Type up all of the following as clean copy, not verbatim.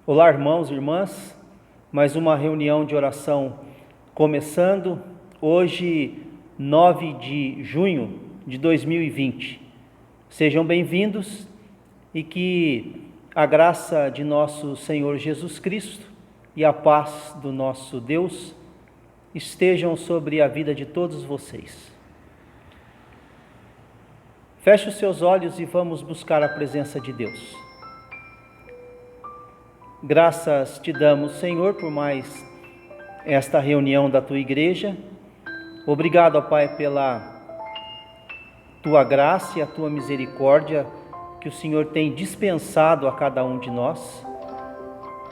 Olá, irmãos e irmãs, mais uma reunião de oração começando, hoje 9 de junho de 2020. Sejam bem-vindos e que a graça de nosso Senhor Jesus Cristo e a paz do nosso Deus estejam sobre a vida de todos vocês. Feche os seus olhos e vamos buscar a presença de Deus. Graças te damos, Senhor, por mais esta reunião da tua igreja. Obrigado, ó Pai, pela tua graça e a tua misericórdia que o Senhor tem dispensado a cada um de nós.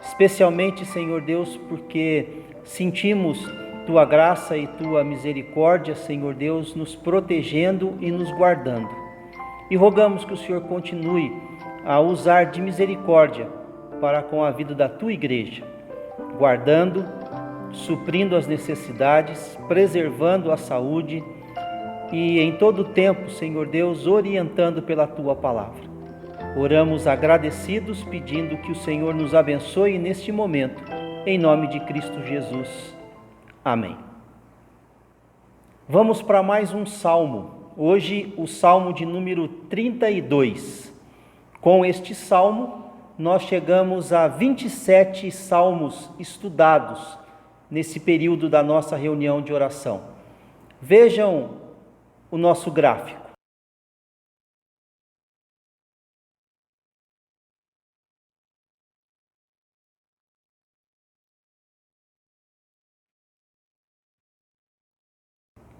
Especialmente, Senhor Deus, porque sentimos tua graça e tua misericórdia, Senhor Deus, nos protegendo e nos guardando. E rogamos que o Senhor continue a usar de misericórdia para com a vida da tua igreja, guardando, suprindo as necessidades, preservando a saúde e em todo o tempo, Senhor Deus, orientando pela tua palavra. Oramos agradecidos, pedindo que o Senhor nos abençoe neste momento, em nome de Cristo Jesus. Amém. Vamos para mais um salmo, hoje o salmo de número 32. Com este salmo, nós chegamos a 27 salmos estudados nesse período da nossa reunião de oração. Vejam o nosso gráfico.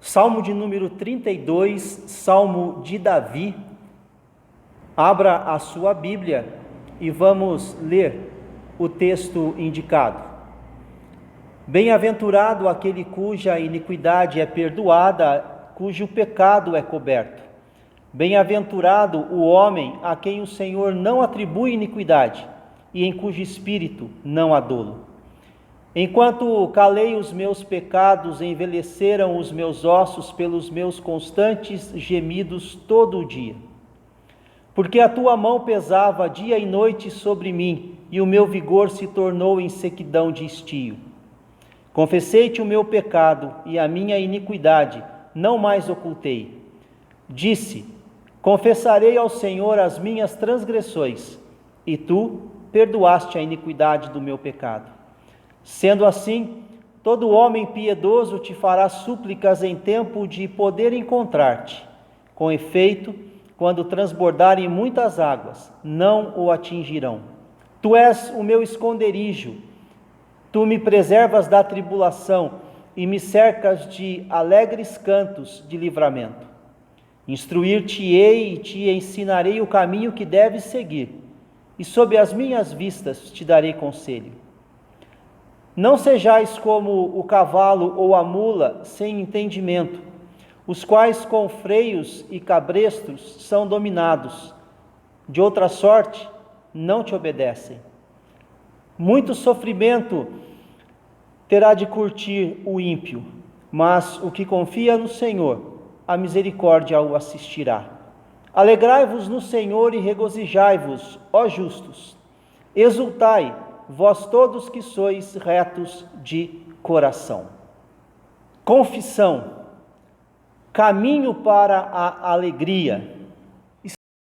Salmo de número 32, Salmo de Davi. Abra a sua Bíblia e vamos ler o texto indicado. Bem-aventurado aquele cuja iniquidade é perdoada, cujo pecado é coberto. Bem-aventurado o homem a quem o Senhor não atribui iniquidade e em cujo espírito não há dolo. Enquanto calei os meus pecados, envelheceram os meus ossos pelos meus constantes gemidos todo o dia. Porque a tua mão pesava dia e noite sobre mim, e o meu vigor se tornou em sequidão de estio. Confessei-te o meu pecado e a minha iniquidade, não mais ocultei. Disse: confessarei ao Senhor as minhas transgressões, e tu perdoaste a iniquidade do meu pecado. Sendo assim, todo homem piedoso te fará súplicas em tempo de poder encontrar-te. Com efeito, quando transbordarem muitas águas, não o atingirão. Tu és o meu esconderijo, tu me preservas da tribulação e me cercas de alegres cantos de livramento. Instruir-te-ei e te ensinarei o caminho que deves seguir, e sob as minhas vistas te darei conselho. Não sejais como o cavalo ou a mula sem entendimento, os quais com freios e cabrestos são dominados. De outra sorte, não te obedecem. Muito sofrimento terá de curtir o ímpio, mas o que confia no Senhor, a misericórdia o assistirá. Alegrai-vos no Senhor e regozijai-vos, ó justos. Exultai, vós todos que sois retos de coração. Confissão. Caminho para a alegria.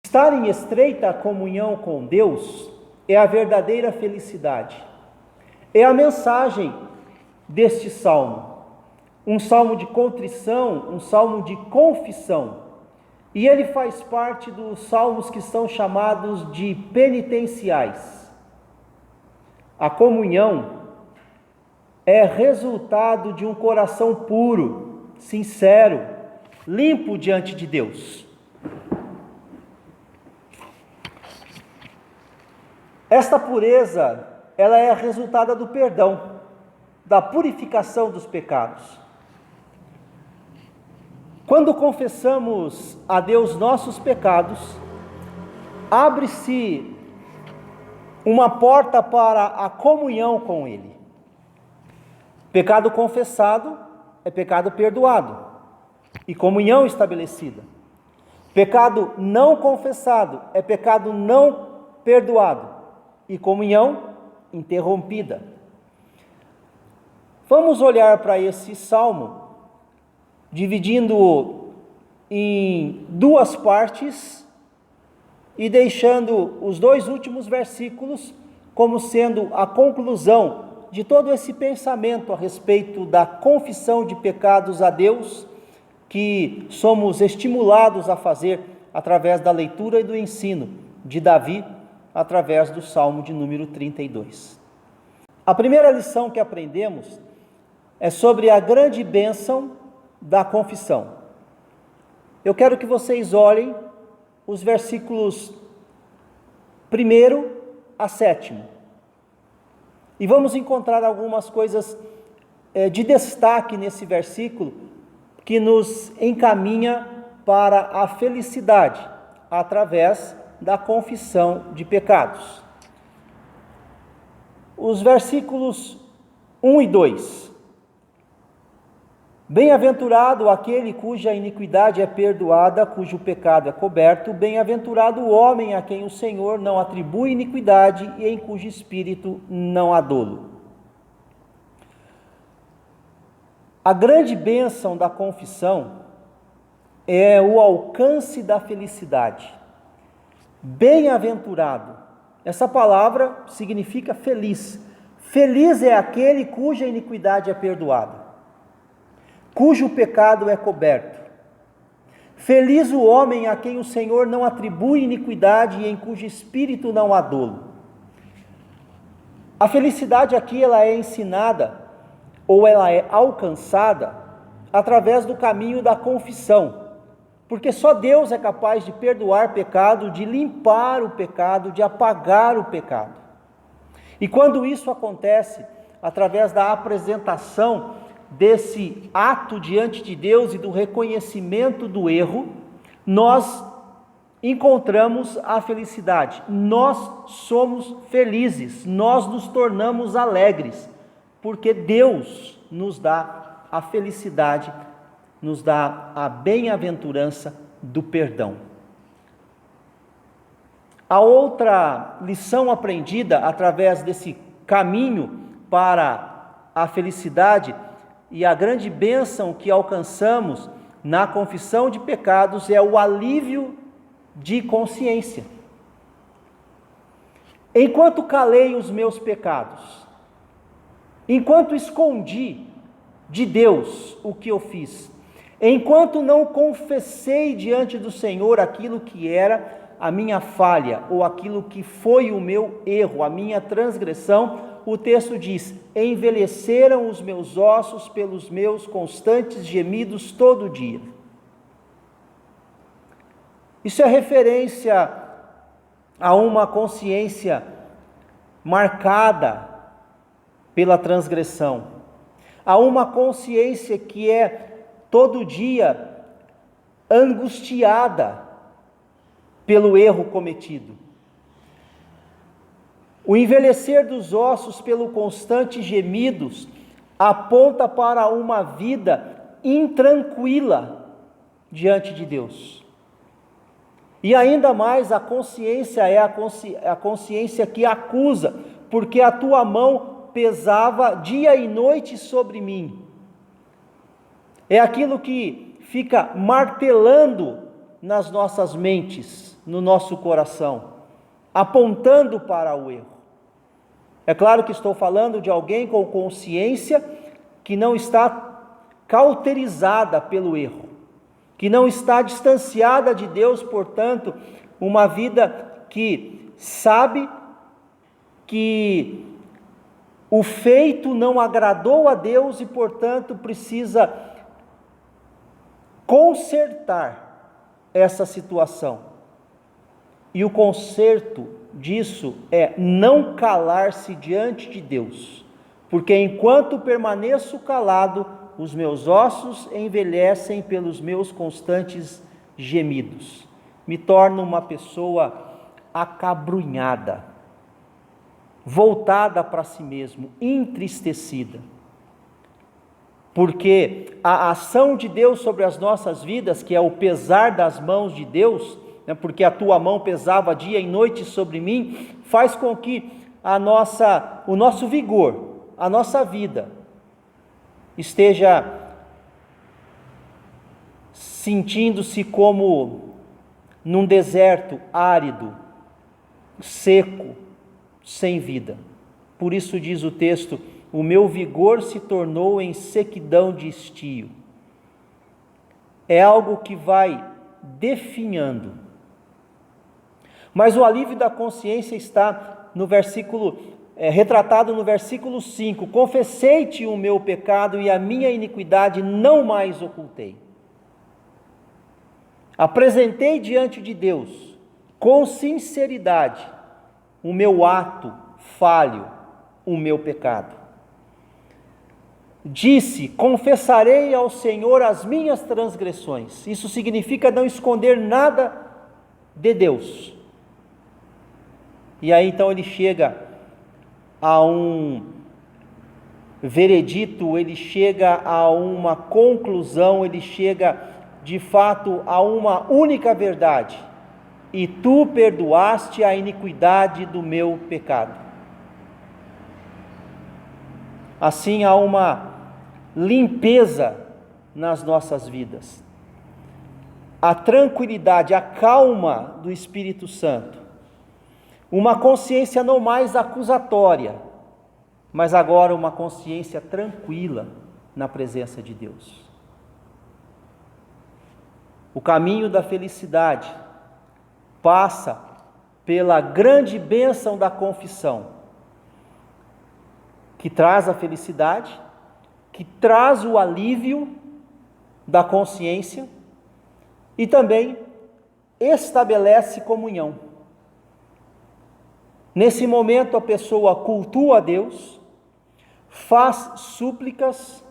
Estar em estreita comunhão com Deus é a verdadeira felicidade. É a mensagem deste salmo. Um salmo de contrição, um salmo de confissão. E ele faz parte dos salmos que são chamados de penitenciais. A comunhão é resultado de um coração puro, sincero, limpo diante de Deus. Esta pureza, ela é resultado do perdão, da purificação dos pecados. Quando confessamos a Deus nossos pecados, abre-se uma porta para a comunhão com Ele. Pecado confessado é pecado perdoado e comunhão estabelecida. Pecado não confessado é pecado não perdoado e comunhão interrompida. Vamos olhar para esse salmo, dividindo-o em duas partes e deixando os dois últimos versículos como sendo a conclusão de todo esse pensamento a respeito da confissão de pecados a Deus, que somos estimulados a fazer através da leitura e do ensino de Davi, através do Salmo de número 32. A primeira lição que aprendemos é sobre a grande bênção da confissão. Eu quero que vocês olhem os versículos 1 a 7. E vamos encontrar algumas coisas de destaque nesse versículo que nos encaminha para a felicidade através da confissão de pecados. Os versículos 1 e 2. Bem-aventurado aquele cuja iniquidade é perdoada, cujo pecado é coberto. Bem-aventurado o homem a quem o Senhor não atribui iniquidade e em cujo espírito não há dolo. A grande bênção da confissão é o alcance da felicidade. Bem-aventurado. Essa palavra significa feliz. Feliz é aquele cuja iniquidade é perdoada, cujo pecado é coberto. Feliz o homem a quem o Senhor não atribui iniquidade e em cujo espírito não há dolo. A felicidade aqui ela é ensinada ou ela é alcançada através do caminho da confissão, porque só Deus é capaz de perdoar pecado, de limpar o pecado, de apagar o pecado. E quando isso acontece através da apresentação desse ato diante de Deus e do reconhecimento do erro, nós encontramos a felicidade. Nós somos felizes, nós nos tornamos alegres, porque Deus nos dá a felicidade, nos dá a bem-aventurança do perdão. A outra lição aprendida através desse caminho para a felicidade e a grande bênção que alcançamos na confissão de pecados é o alívio de consciência. Enquanto calei os meus pecados, enquanto escondi de Deus o que eu fiz, enquanto não confessei diante do Senhor aquilo que era a minha falha, ou aquilo que foi o meu erro, a minha transgressão, o texto diz: envelheceram os meus ossos pelos meus constantes gemidos todo dia. Isso é referência a uma consciência marcada pela transgressão, a uma consciência que é todo dia angustiada pelo erro cometido. O envelhecer dos ossos pelo constante gemidos aponta para uma vida intranquila diante de Deus. E ainda mais a consciência é a consciência que acusa, porque a tua mão pesava dia e noite sobre mim. É aquilo que fica martelando nas nossas mentes, no nosso coração, apontando para o erro. É claro que estou falando de alguém com consciência que não está cauterizada pelo erro, que não está distanciada de Deus, portanto, uma vida que sabe que o feito não agradou a Deus e, portanto, precisa consertar essa situação. E o conserto disso é não calar-se diante de Deus, porque enquanto permaneço calado, os meus ossos envelhecem pelos meus constantes gemidos. Me torno uma pessoa acabrunhada, voltada para si mesmo, entristecida. Porque a ação de Deus sobre as nossas vidas, que é o pesar das mãos de Deus, porque a tua mão pesava dia e noite sobre mim, faz com que o nosso vigor, a nossa vida esteja sentindo-se como num deserto árido, seco, sem vida. Por isso diz o texto: o meu vigor se tornou em sequidão de estio. É algo que vai definhando. Mas o alívio da consciência está no versículo, retratado no versículo 5: confessei-te o meu pecado e a minha iniquidade não mais ocultei. Apresentei diante de Deus, com sinceridade, o meu ato falho, o meu pecado. Disse: confessarei ao Senhor as minhas transgressões. Isso significa não esconder nada de Deus. E aí então ele chega a um veredito, ele chega a uma conclusão, ele chega de fato a uma única verdade: e tu perdoaste a iniquidade do meu pecado. Assim há uma limpeza nas nossas vidas, a tranquilidade, a calma do Espírito Santo, uma consciência não mais acusatória, mas agora uma consciência tranquila na presença de Deus. O caminho da felicidade passa pela grande bênção da confissão, que traz a felicidade, que traz o alívio da consciência e também estabelece comunhão. Nesse momento a pessoa cultua a Deus, faz súplicas,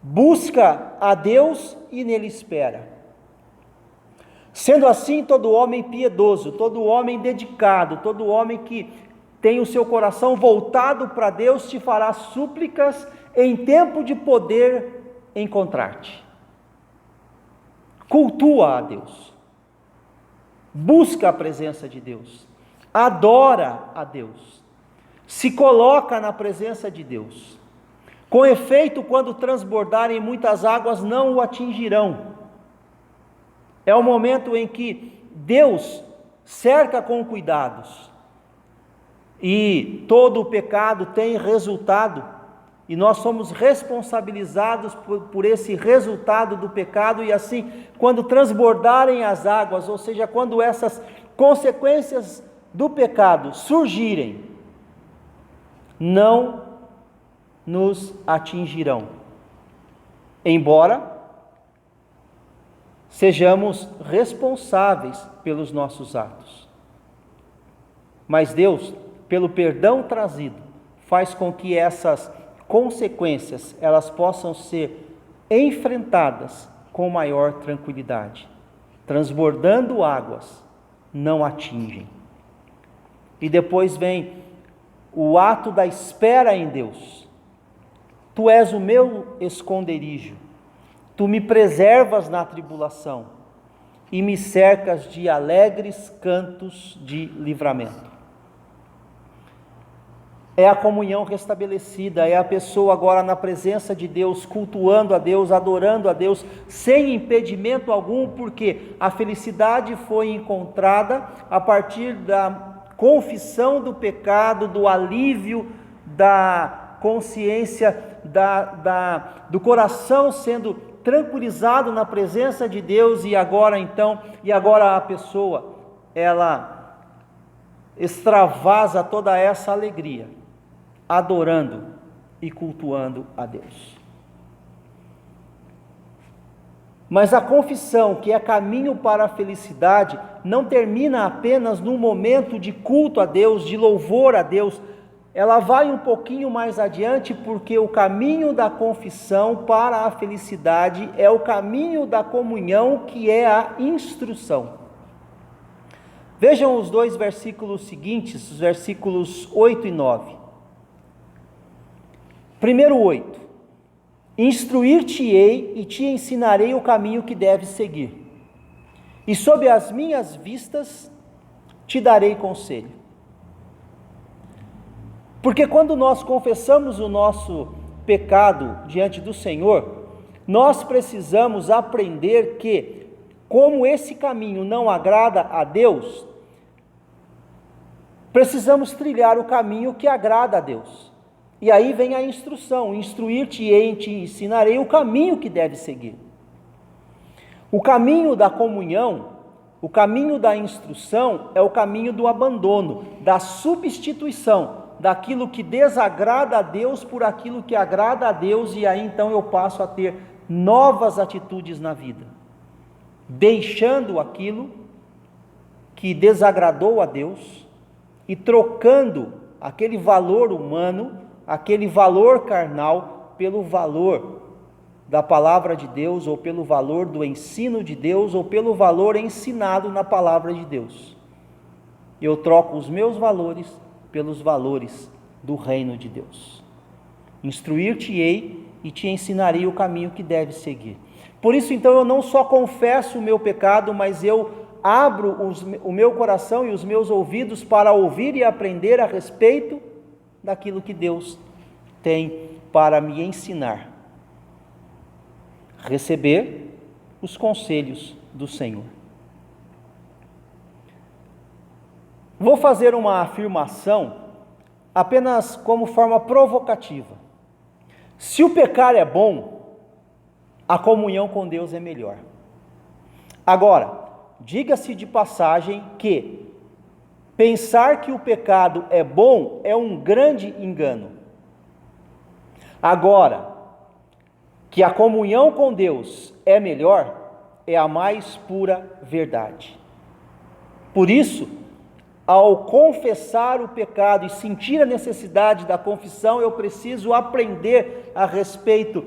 busca a Deus e nele espera. Sendo assim, todo homem piedoso, todo homem dedicado, todo homem que tem o seu coração voltado para Deus, te fará súplicas em tempo de poder encontrar-te. Cultua a Deus, busca a presença de Deus, adora a Deus, se coloca na presença de Deus. Com efeito, quando transbordarem muitas águas, não o atingirão. É o momento em que Deus cerca com cuidados, e todo o pecado tem resultado, e nós somos responsabilizados por esse resultado do pecado, e assim, quando transbordarem as águas, ou seja, quando essas consequências do pecado surgirem, não nos atingirão, embora sejamos responsáveis pelos nossos atos. Mas Deus, pelo perdão trazido, faz com que essas consequências elas possam ser enfrentadas com maior tranquilidade. Transbordando águas, não atingem. E depois vem o ato da espera em Deus. Tu és o meu esconderijo, tu me preservas na tribulação e me cercas de alegres cantos de livramento. É a comunhão restabelecida, é a pessoa agora na presença de Deus, cultuando a Deus, adorando a Deus, sem impedimento algum, porque a felicidade foi encontrada a partir da confissão do pecado, do alívio da consciência, do coração sendo tranquilizado na presença de Deus, e agora a pessoa, ela extravasa toda essa alegria, adorando e cultuando a Deus. Mas a confissão, que é caminho para a felicidade, não termina apenas num momento de culto a Deus, de louvor a Deus. Ela vai um pouquinho mais adiante, porque o caminho da confissão para a felicidade é o caminho da comunhão, que é a instrução. Vejam os dois versículos seguintes, os versículos 8 e 9. Primeiro 8. Instruir-te-ei e te ensinarei o caminho que deves seguir, e sob as minhas vistas te darei conselho. Porque quando nós confessamos o nosso pecado diante do Senhor, nós precisamos aprender que, como esse caminho não agrada a Deus, precisamos trilhar o caminho que agrada a Deus. E aí vem a instrução: instruir-te-ei e te ensinarei o caminho que deve seguir. O caminho da comunhão, o caminho da instrução é o caminho do abandono, da substituição daquilo que desagrada a Deus por aquilo que agrada a Deus, e aí então eu passo a ter novas atitudes na vida, deixando aquilo que desagradou a Deus e trocando aquele valor humano, aquele valor carnal, pelo valor da palavra de Deus, ou pelo valor do ensino de Deus, ou pelo valor ensinado na palavra de Deus. Eu troco os meus valores pelos valores do reino de Deus. Instruir-te-ei e te ensinarei o caminho que deves seguir. Por isso, então, eu não só confesso o meu pecado, mas eu abro o meu coração e os meus ouvidos para ouvir e aprender a respeito daquilo que Deus tem para me ensinar. Receber os conselhos do Senhor. Vou fazer uma afirmação apenas como forma provocativa. Se o pecar é bom, a comunhão com Deus é melhor. Agora, diga-se de passagem que pensar que o pecado é bom é um grande engano. Agora, que a comunhão com Deus é melhor, é a mais pura verdade. Por isso, ao confessar o pecado e sentir a necessidade da confissão, eu preciso aprender a respeito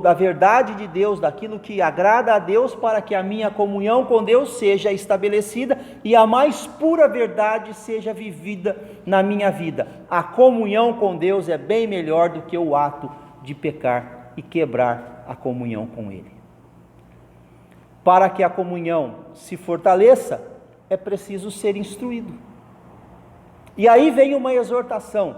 da verdade de Deus, daquilo que agrada a Deus, para que a minha comunhão com Deus seja estabelecida e a mais pura verdade seja vivida na minha vida. A comunhão com Deus é bem melhor do que o ato de pecar e quebrar a comunhão com Ele. Para que a comunhão se fortaleça, é preciso ser instruído. E aí vem uma exortação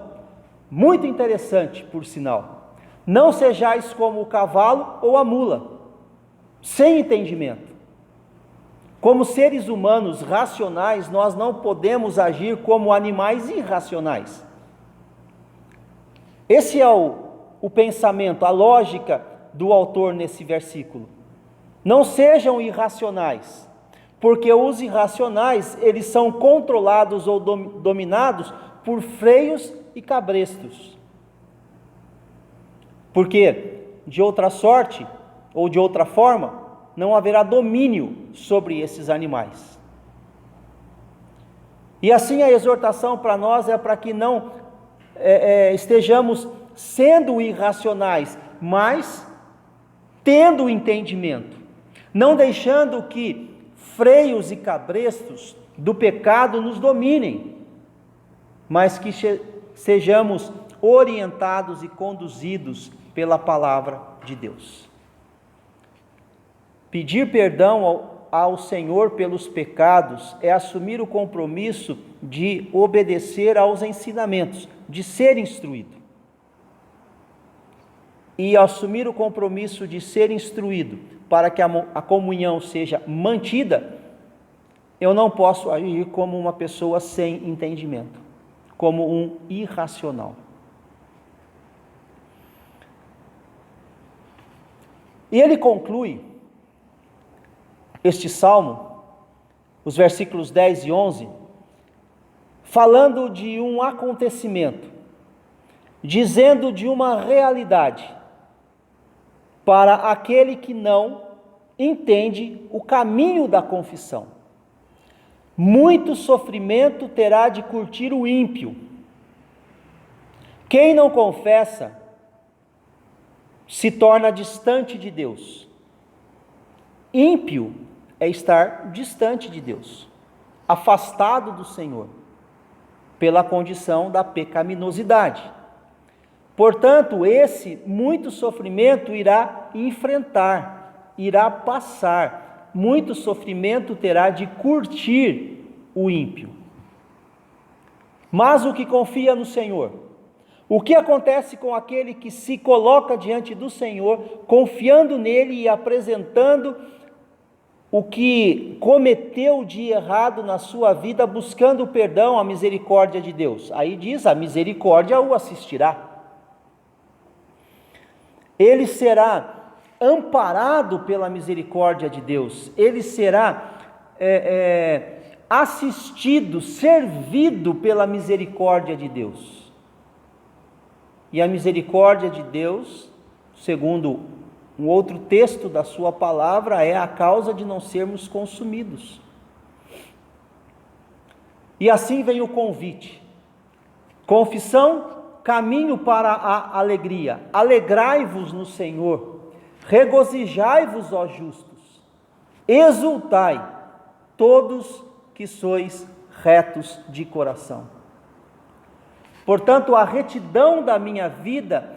muito interessante, por sinal: não sejais como o cavalo ou a mula, sem entendimento. Como seres humanos racionais, nós não podemos agir como animais irracionais. Esse é o pensamento, a lógica do autor nesse versículo. Não sejam irracionais, porque os irracionais, eles são controlados ou dominados por freios e cabrestos. Porque, de outra sorte, ou de outra forma, não haverá domínio sobre esses animais. E assim a exortação para nós é para que não estejamos sendo irracionais, mas tendo entendimento, não deixando que freios e cabrestos do pecado nos dominem, mas que sejamos orientados e conduzidos pela palavra de Deus. Pedir perdão ao Senhor pelos pecados é assumir o compromisso de obedecer aos ensinamentos, de ser instruído. E assumir o compromisso de ser instruído para que a comunhão seja mantida, eu não posso agir como uma pessoa sem entendimento, como um irracional. E ele conclui este salmo, os versículos 10 e 11, falando de um acontecimento, dizendo de uma realidade, para aquele que não entende o caminho da confissão. Muito sofrimento terá de curtir o ímpio. Quem não confessa se torna distante de Deus. Ímpio é estar distante de Deus, afastado do Senhor, pela condição da pecaminosidade. Portanto, esse muito sofrimento irá enfrentar, irá passar. Muito sofrimento terá de curtir o ímpio. Mas o que confia no Senhor, O que acontece com aquele que se coloca diante do Senhor, confiando nele e apresentando o que cometeu de errado na sua vida, buscando o perdão, a misericórdia de Deus? Aí diz: a misericórdia o assistirá. Ele será amparado pela misericórdia de Deus, ele será assistido, servido pela misericórdia de Deus. E a misericórdia de Deus, segundo um outro texto da sua palavra, é a causa de não sermos consumidos. E assim vem o convite: confissão, caminho para a alegria. Alegrai-vos no Senhor, regozijai-vos, ó justos, exultai, todos que sois retos de coração. Portanto, a retidão da minha vida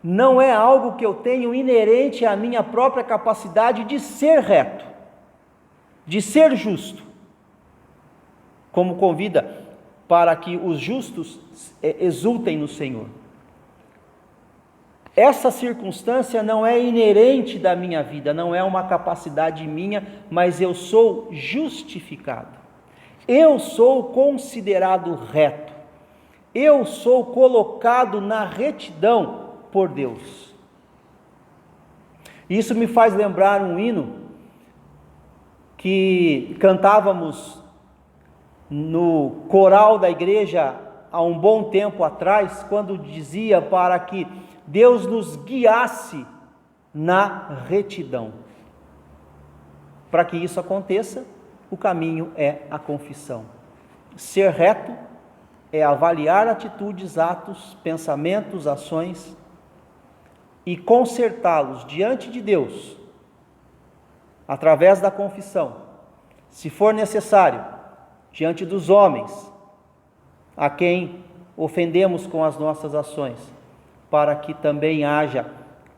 não é algo que eu tenho inerente à minha própria capacidade de ser reto, de ser justo, como convida para que os justos exultem no Senhor. Essa circunstância não é inerente da minha vida, não é uma capacidade minha, mas eu sou justificado, eu sou considerado reto, eu sou colocado na retidão por Deus. Isso me faz lembrar um hino que cantávamos no coral da igreja há um bom tempo atrás, quando dizia para que Deus nos guiasse na retidão. Para que isso aconteça, o caminho é a confissão. Ser reto é avaliar atitudes, atos, pensamentos, ações e consertá-los diante de Deus, através da confissão, se for necessário, diante dos homens, a quem ofendemos com as nossas ações, para que também haja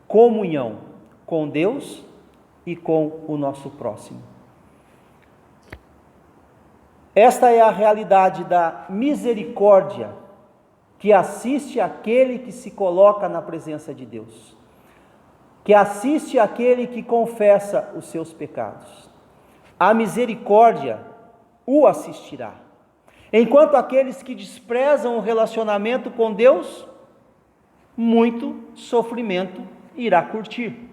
comunhão com Deus e com o nosso próximo. Esta é a realidade da misericórdia que assiste aquele que se coloca na presença de Deus, que assiste aquele que confessa os seus pecados. A misericórdia o assistirá, enquanto aqueles que desprezam o relacionamento com Deus, muito sofrimento irá curtir.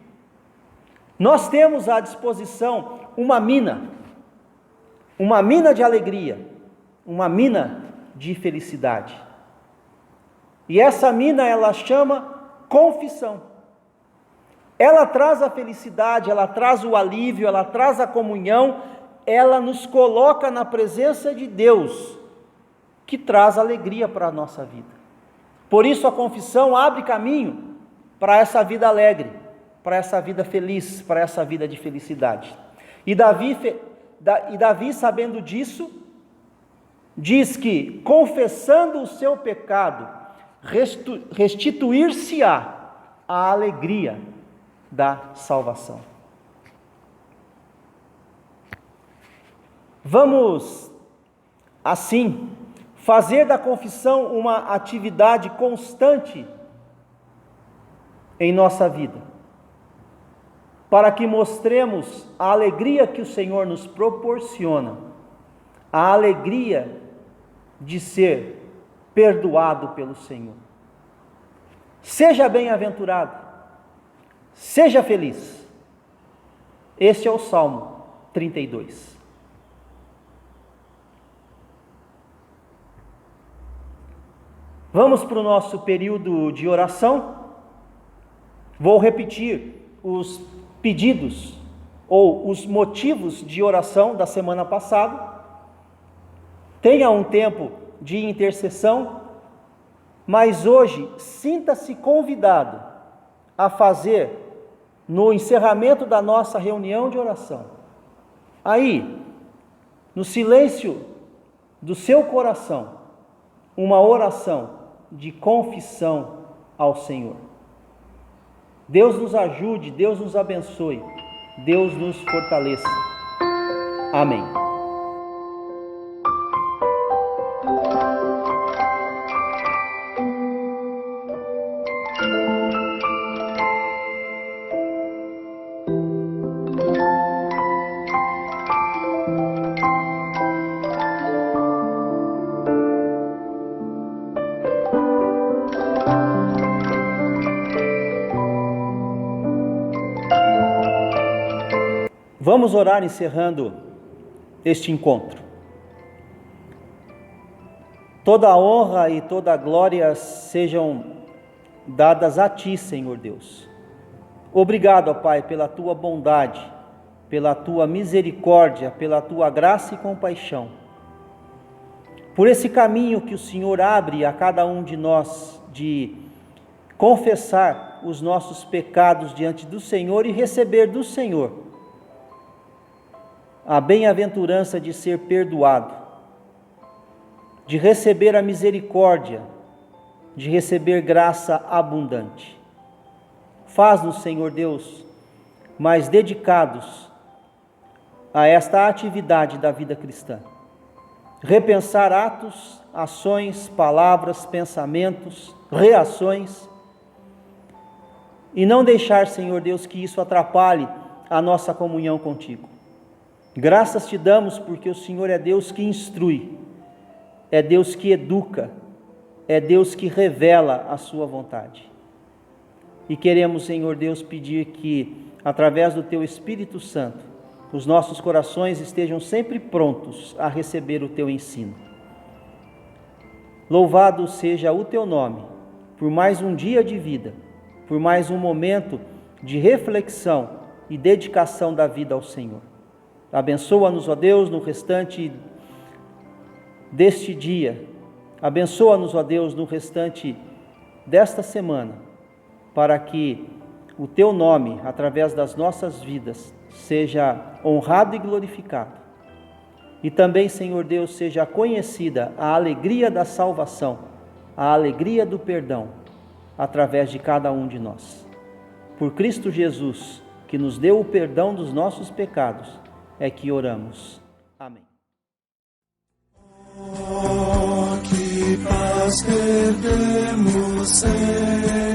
Nós temos à disposição uma mina de alegria, uma mina de felicidade. E essa mina ela chama confissão. Ela traz a felicidade, ela traz o alívio, ela traz a comunhão, ela nos coloca na presença de Deus, que traz alegria para a nossa vida. Por isso a confissão abre caminho para essa vida alegre, para essa vida feliz, para essa vida de felicidade. E Davi, sabendo disso, diz que, confessando o seu pecado, restituir-se-á a alegria da salvação. Vamos, assim, fazer da confissão uma atividade constante em nossa vida, para que mostremos a alegria que o Senhor nos proporciona, a alegria de ser perdoado pelo Senhor. Seja bem-aventurado, seja feliz. Este é o Salmo 32. Vamos para o nosso período de oração. Vou repetir os pedidos ou os motivos de oração da semana passada. Tenha um tempo de intercessão, mas hoje sinta-se convidado a fazer, no encerramento da nossa reunião de oração, aí, no silêncio do seu coração, uma oração de confissão ao Senhor. Deus nos ajude, Deus nos abençoe, Deus nos fortaleça. Amém. Vamos orar encerrando este encontro. Toda a honra e toda a glória sejam dadas a Ti, Senhor Deus. Obrigado, ó Pai, pela Tua bondade, pela Tua misericórdia, pela Tua graça e compaixão. Por esse caminho que o Senhor abre a cada um de nós de confessar os nossos pecados diante do Senhor e receber do Senhor a bem-aventurança de ser perdoado, de receber a misericórdia, de receber graça abundante. Faz-nos, Senhor Deus, mais dedicados a esta atividade da vida cristã. Repensar atos, ações, palavras, pensamentos, reações, e não deixar, Senhor Deus, que isso atrapalhe a nossa comunhão contigo. Graças te damos porque o Senhor é Deus que instrui, é Deus que educa, é Deus que revela a sua vontade. E queremos, Senhor Deus, pedir que, através do Teu Espírito Santo, os nossos corações estejam sempre prontos a receber o Teu ensino. Louvado seja o Teu nome, por mais um dia de vida, por mais um momento de reflexão e dedicação da vida ao Senhor. Abençoa-nos, ó Deus, no restante deste dia. Abençoa-nos, ó Deus, no restante desta semana, para que o Teu nome, através das nossas vidas, seja honrado e glorificado. E também, Senhor Deus, seja conhecida a alegria da salvação, a alegria do perdão, através de cada um de nós. Por Cristo Jesus, que nos deu o perdão dos nossos pecados, é que oramos. Amém. Oh, que paz perdemos, Senhor.